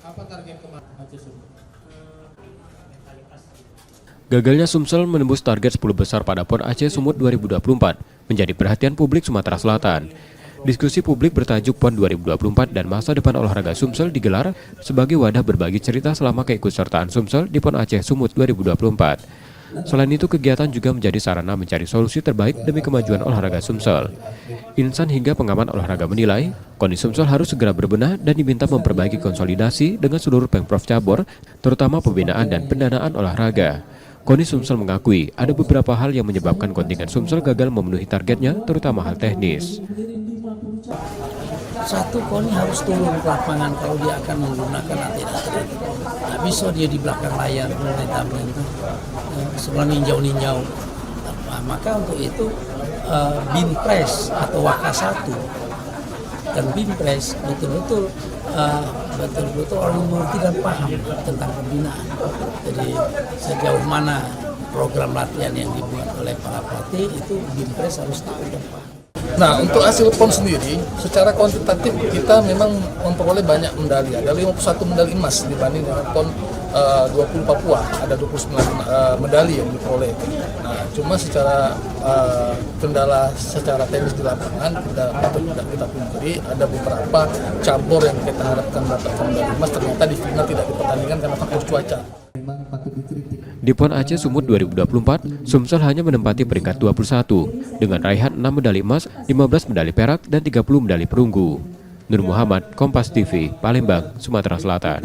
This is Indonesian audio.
Apa target kemarin Aceh Sumut? Gagalnya Sumsel menembus target 10 besar pada PON Aceh Sumut 2024 menjadi perhatian publik Sumatera Selatan. Diskusi publik bertajuk PON 2024 dan masa depan olahraga Sumsel digelar sebagai wadah berbagi cerita selama keikutsertaan Sumsel di PON Aceh Sumut 2024. Selain itu, kegiatan juga menjadi sarana mencari solusi terbaik demi kemajuan olahraga Sumsel. Insan hingga pengamat olahraga menilai, kondisi Sumsel harus segera berbenah dan diminta memperbaiki konsolidasi dengan seluruh Pemprov cabur, terutama pembinaan dan pendanaan olahraga. KONI Sumsel mengakui ada beberapa hal yang menyebabkan kontingen Sumsel gagal memenuhi targetnya, terutama hal teknis. Satu, KONI harus turun ke lapangan kalau dia akan menggunakan atlet-atlet. Nggak bisa dia di belakang layar pemerintah sebelah ninjau-ninjau. Nah, maka untuk itu Binpres atau Waka 1 dan Binpres betul-betul orang mengerti dan paham tentang pembinaan. Jadi sejauh mana program latihan yang dibuat oleh para pelatih itu Binpres harus tahu dan paham. Nah, untuk hasil PON sendiri, secara kuantitatif kita memang memperoleh banyak medali. Ada 51 medali emas dibanding dengan PON 20 Papua, ada 29 medali yang diperoleh. Nah, cuma secara kendala secara teknis di lapangan kita pungkiri ada beberapa cabur yang kita harapkan mendapatkan medali emas ternyata di final tidak dipertandingkan karena faktor cuaca. Di PON Aceh Sumut 2024, Sumsel hanya menempati peringkat 21 dengan raihan 6 medali emas, 15 medali perak, dan 30 medali perunggu. Nur Muhammad, Kompas TV, Palembang, Sumatera Selatan.